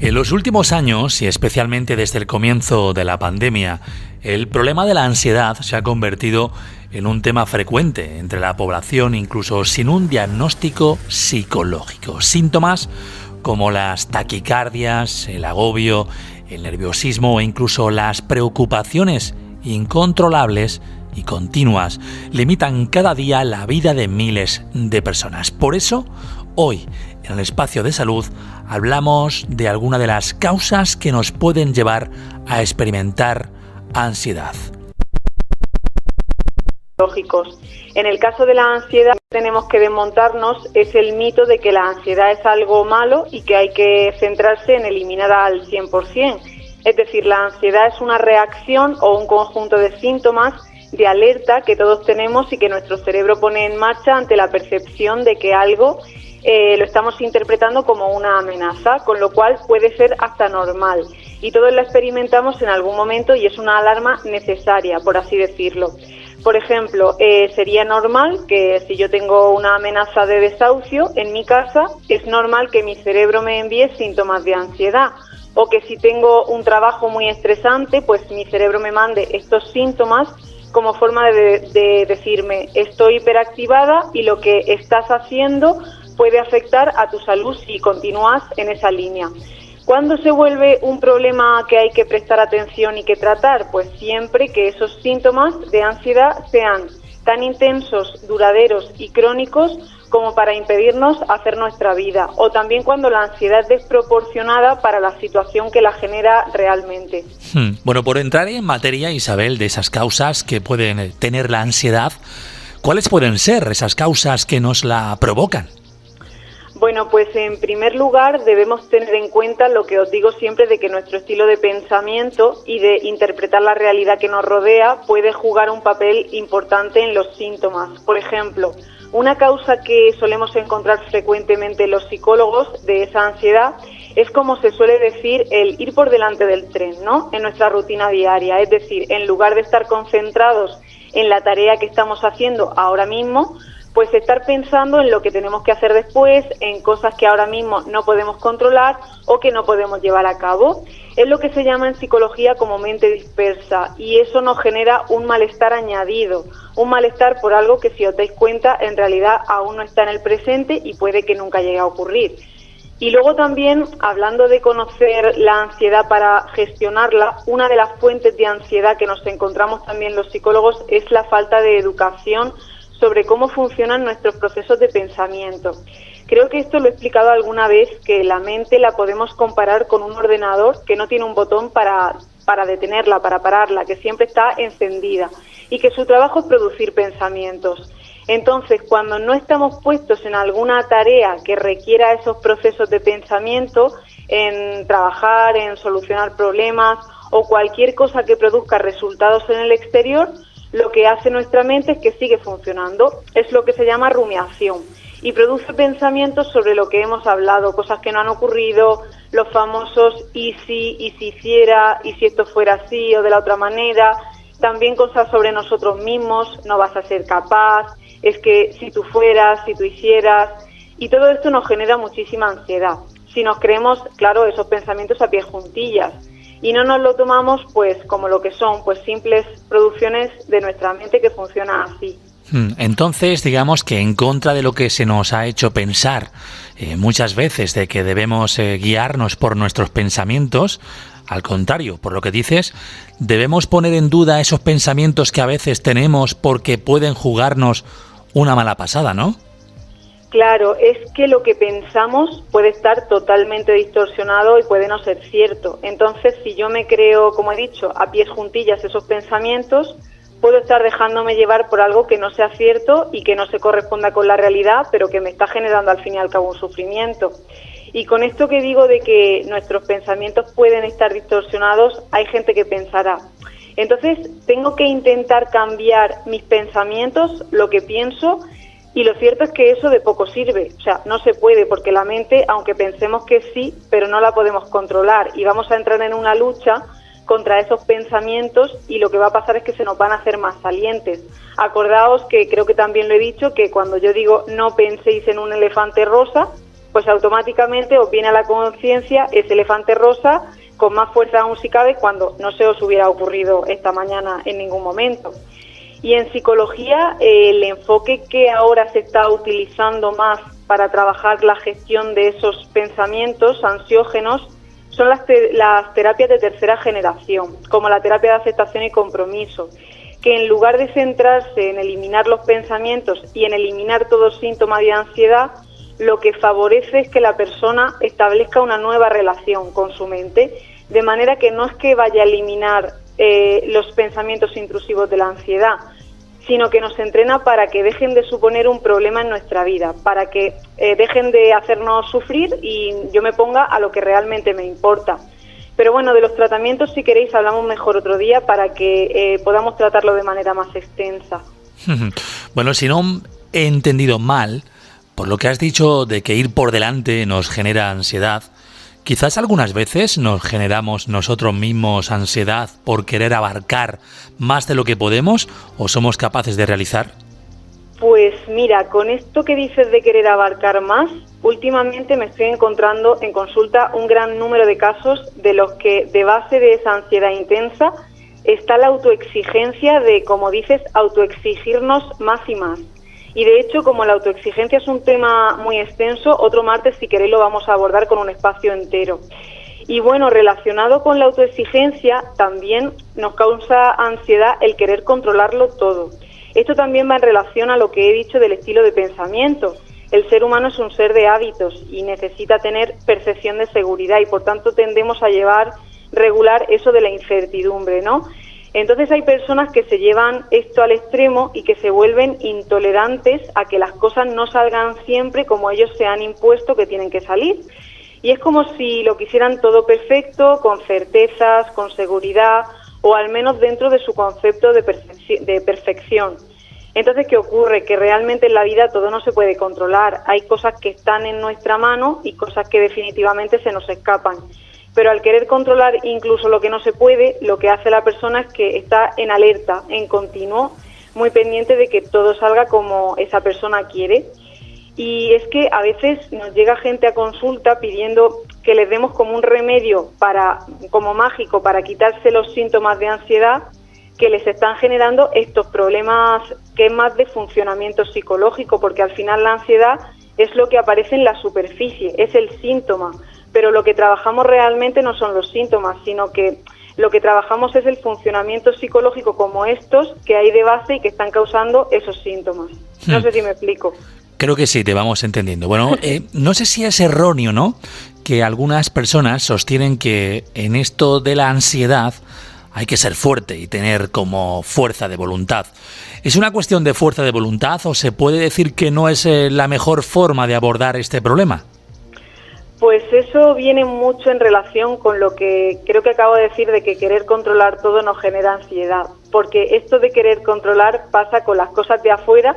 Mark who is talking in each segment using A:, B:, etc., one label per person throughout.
A: En los últimos años, y especialmente desde el comienzo de la pandemia, el problema de la ansiedad se ha convertido en un tema frecuente entre la población, incluso sin un diagnóstico psicológico. Síntomas como las taquicardias, el agobio, el nerviosismo e incluso las preocupaciones incontrolables y continuas limitan cada día la vida de miles de personas. Por eso, hoy, en el espacio de salud, hablamos de algunas de las causas que nos pueden llevar a experimentar ansiedad.
B: Lógicos. En el caso de la ansiedad, tenemos que desmontarnos es el mito de que la ansiedad es algo malo y que hay que centrarse en eliminarla al 100%. Es decir, la ansiedad es una reacción o un conjunto de síntomas de alerta que todos tenemos y que nuestro cerebro pone en marcha ante la percepción de que algo lo estamos interpretando como una amenaza, con lo cual puede ser hasta normal. Y todos la experimentamos en algún momento y es una alarma necesaria, por así decirlo. Por ejemplo, sería normal que si yo tengo una amenaza de desahucio en mi casa, es normal que mi cerebro me envíe síntomas de ansiedad. O que si tengo un trabajo muy estresante, pues mi cerebro me mande estos síntomas como forma de decirme, estoy hiperactivada y lo que estás haciendo puede afectar a tu salud si continúas en esa línea. ¿Cuándo se vuelve un problema que hay que prestar atención y que tratar? Pues siempre que esos síntomas de ansiedad sean tan intensos, duraderos y crónicos como para impedirnos hacer nuestra vida, o también cuando la ansiedad es desproporcionada para la situación que la genera realmente.
A: Bueno, por entrar en materia, Isabel, de esas causas que pueden tener la ansiedad, ¿cuáles pueden ser esas causas que nos la provocan?
B: Bueno, pues en primer lugar debemos tener en cuenta lo que os digo siempre de que nuestro estilo de pensamiento y de interpretar la realidad que nos rodea puede jugar un papel importante en los síntomas. Por ejemplo, una causa que solemos encontrar frecuentemente los psicólogos de esa ansiedad es, como se suele decir, el ir por delante del tren, ¿no?, en nuestra rutina diaria. Es decir, en lugar de estar concentrados en la tarea que estamos haciendo ahora mismo, pues estar pensando en lo que tenemos que hacer después, en cosas que ahora mismo no podemos controlar o que no podemos llevar a cabo. Es lo que se llama en psicología como mente dispersa, y eso nos genera un malestar añadido, un malestar por algo que, si os dais cuenta, en realidad aún no está en el presente y puede que nunca llegue a ocurrir. Y luego también, hablando de conocer la ansiedad para gestionarla, una de las fuentes de ansiedad que nos encontramos también los psicólogos es la falta de educación sobre cómo funcionan nuestros procesos de pensamiento. Creo que esto lo he explicado alguna vez, que la mente la podemos comparar con un ordenador que no tiene un botón para detenerla, para pararla, que siempre está encendida y que su trabajo es producir pensamientos. Entonces, cuando no estamos puestos en alguna tarea que requiera esos procesos de pensamiento, en trabajar, en solucionar problemas o cualquier cosa que produzca resultados en el exterior, lo que hace nuestra mente es que sigue funcionando. Es lo que se llama rumiación y produce pensamientos sobre lo que hemos hablado, cosas que no han ocurrido, los famosos y si hiciera, y si esto fuera así o de la otra manera, también cosas sobre nosotros mismos, no vas a ser capaz, es que si tú fueras, si tú hicieras, y todo esto nos genera muchísima ansiedad. Si nos creemos, claro, esos pensamientos a pie juntillas, y no nos lo tomamos pues como lo que son, pues simples producciones de nuestra mente que funcionan así.
A: Entonces, digamos que en contra de lo que se nos ha hecho pensar muchas veces, de que debemos guiarnos por nuestros pensamientos, al contrario, por lo que dices, debemos poner en duda esos pensamientos que a veces tenemos porque pueden jugarnos una mala pasada, ¿no?
B: Claro, es que lo que pensamos puede estar totalmente distorsionado y puede no ser cierto. Entonces, si yo me creo, como he dicho, a pies juntillas esos pensamientos, puedo estar dejándome llevar por algo que no sea cierto y que no se corresponda con la realidad, pero que me está generando al fin y al cabo un sufrimiento. Y con esto que digo de que nuestros pensamientos pueden estar distorsionados, hay gente que pensará, entonces tengo que intentar cambiar mis pensamientos, lo que pienso. Y lo cierto es que eso de poco sirve, o sea, no se puede, porque la mente, aunque pensemos que sí, pero no la podemos controlar y vamos a entrar en una lucha contra esos pensamientos y lo que va a pasar es que se nos van a hacer más salientes. Acordaos que creo que también lo he dicho, que cuando yo digo no penséis en un elefante rosa, pues automáticamente os viene a la conciencia ese elefante rosa con más fuerza aún si cabe cuando no se os hubiera ocurrido esta mañana en ningún momento. Y en psicología, el enfoque que ahora se está utilizando más para trabajar la gestión de esos pensamientos ansiógenos son las terapias de tercera generación, como la terapia de aceptación y compromiso, que en lugar de centrarse en eliminar los pensamientos y en eliminar todo síntoma de ansiedad, lo que favorece es que la persona establezca una nueva relación con su mente, de manera que no es que vaya a eliminar los pensamientos intrusivos de la ansiedad, sino que nos entrena para que dejen de suponer un problema en nuestra vida, para que dejen de hacernos sufrir y yo me ponga a lo que realmente me importa. Pero bueno, de los tratamientos, si queréis, hablamos mejor otro día para que podamos tratarlo de manera más extensa.
A: Bueno, si no he entendido mal, por lo que has dicho de que ir por delante nos genera ansiedad, quizás algunas veces nos generamos nosotros mismos ansiedad por querer abarcar más de lo que podemos o somos capaces de realizar.
B: Pues mira, con esto que dices de querer abarcar más, últimamente me estoy encontrando en consulta un gran número de casos de los que de base de esa ansiedad intensa está la autoexigencia de, como dices, autoexigirnos más y más. Y de hecho, como la autoexigencia es un tema muy extenso, otro martes, si queréis, lo vamos a abordar con un espacio entero. Y bueno, relacionado con la autoexigencia, también nos causa ansiedad el querer controlarlo todo. Esto también va en relación a lo que he dicho del estilo de pensamiento. El ser humano es un ser de hábitos y necesita tener percepción de seguridad y por tanto tendemos a regular eso de la incertidumbre, ¿no? Entonces hay personas que se llevan esto al extremo y que se vuelven intolerantes a que las cosas no salgan siempre como ellos se han impuesto que tienen que salir. Y es como si lo quisieran todo perfecto, con certezas, con seguridad o al menos dentro de su concepto de perfección. Entonces, ¿qué ocurre? Que realmente en la vida todo no se puede controlar. Hay cosas que están en nuestra mano y cosas que definitivamente se nos escapan. Pero al querer controlar incluso lo que no se puede, lo que hace la persona es que está en alerta, en continuo, muy pendiente de que todo salga como esa persona quiere. Y es que a veces nos llega gente a consulta pidiendo que les demos como un remedio como mágico para quitarse los síntomas de ansiedad que les están generando estos problemas que es más de funcionamiento psicológico, porque al final la ansiedad es lo que aparece en la superficie, es el síntoma. Pero lo que trabajamos realmente no son los síntomas, sino que lo que trabajamos es el funcionamiento psicológico como estos que hay de base y que están causando esos síntomas. No sé si me explico.
A: Creo que sí, te vamos entendiendo. Bueno, no sé si es erróneo, ¿no?, que algunas personas sostienen que en esto de la ansiedad hay que ser fuerte y tener como fuerza de voluntad. ¿Es una cuestión de fuerza de voluntad o se puede decir que no es la mejor forma de abordar este problema?
B: Pues eso viene mucho en relación con lo que creo que acabo de decir de que querer controlar todo nos genera ansiedad, porque esto de querer controlar pasa con las cosas de afuera,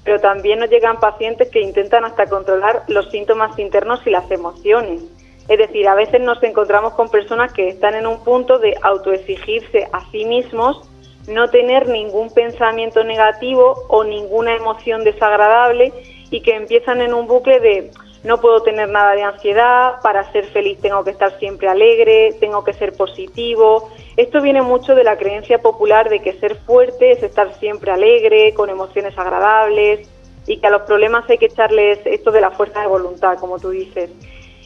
B: pero también nos llegan pacientes que intentan hasta controlar los síntomas internos y las emociones. Es decir, a veces nos encontramos con personas que están en un punto de autoexigirse a sí mismos, no tener ningún pensamiento negativo o ninguna emoción desagradable y que empiezan en un bucle de no puedo tener nada de ansiedad, para ser feliz tengo que estar siempre alegre, tengo que ser positivo. Esto viene mucho de la creencia popular de que ser fuerte es estar siempre alegre, con emociones agradables y que a los problemas hay que echarles esto de la fuerza de voluntad, como tú dices.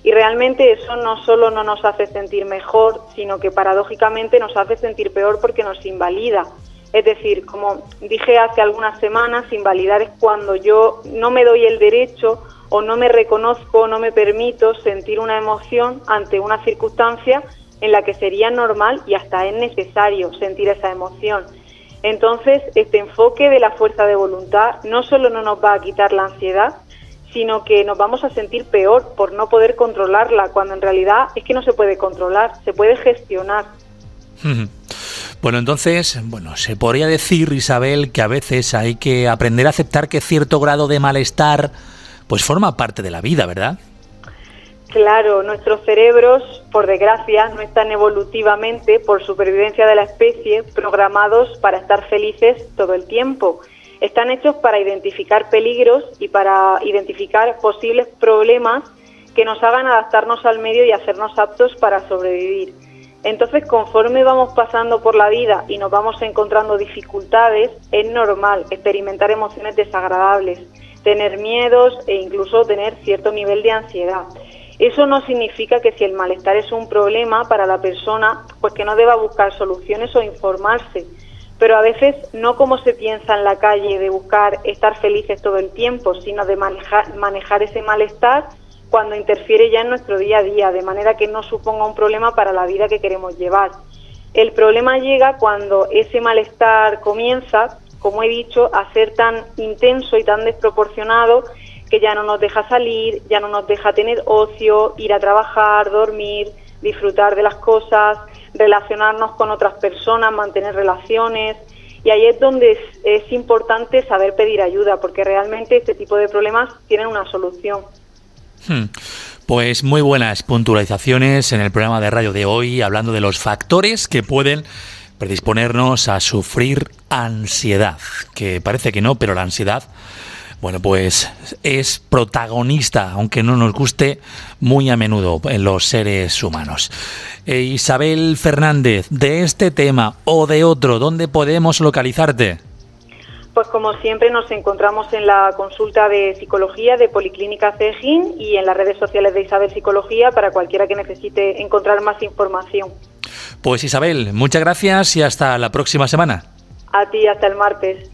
B: Y realmente eso no solo no nos hace sentir mejor, sino que paradójicamente nos hace sentir peor porque nos invalida. Es decir, como dije hace algunas semanas, invalidar es cuando yo no me doy el derecho o no me reconozco, no me permito sentir una emoción ante una circunstancia en la que sería normal y hasta es necesario sentir esa emoción. Entonces, este enfoque de la fuerza de voluntad no solo no nos va a quitar la ansiedad, sino que nos vamos a sentir peor por no poder controlarla, cuando en realidad es que no se puede controlar, se puede gestionar.
A: Bueno, entonces, se podría decir, Isabel, que a veces hay que aprender a aceptar que cierto grado de malestar pues forma parte de la vida, ¿verdad?
B: Claro, nuestros cerebros, por desgracia, no están evolutivamente, por supervivencia de la especie, programados para estar felices todo el tiempo. Están hechos para identificar peligros y para identificar posibles problemas que nos hagan adaptarnos al medio y hacernos aptos para sobrevivir. Entonces, conforme vamos pasando por la vida y nos vamos encontrando dificultades, es normal experimentar emociones desagradables, tener miedos e incluso tener cierto nivel de ansiedad. Eso no significa que si el malestar es un problema para la persona, pues que no deba buscar soluciones o informarse. Pero a veces no como se piensa en la calle de buscar estar felices todo el tiempo, sino de manejar ese malestar cuando interfiere ya en nuestro día a día, de manera que no suponga un problema para la vida que queremos llevar. El problema llega cuando ese malestar comienza, como he dicho, a ser tan intenso y tan desproporcionado que ya no nos deja salir, ya no nos deja tener ocio, ir a trabajar, dormir, disfrutar de las cosas, relacionarnos con otras personas, mantener relaciones. Y ahí es donde es importante saber pedir ayuda, porque realmente este tipo de problemas tienen una solución.
A: Pues muy buenas puntualizaciones en el programa de radio de hoy, hablando de los factores que pueden predisponernos a sufrir ansiedad, que parece que no, pero la ansiedad, bueno, pues es protagonista, aunque no nos guste, muy a menudo en los seres humanos. Isabel Fernández, de este tema o de otro, ¿dónde podemos localizarte?
B: Pues como siempre nos encontramos en la consulta de psicología de Policlínica Cejín y en las redes sociales de Isabel Psicología para cualquiera que necesite encontrar más información.
A: Pues Isabel, muchas gracias y hasta la próxima semana.
B: A ti, hasta el martes.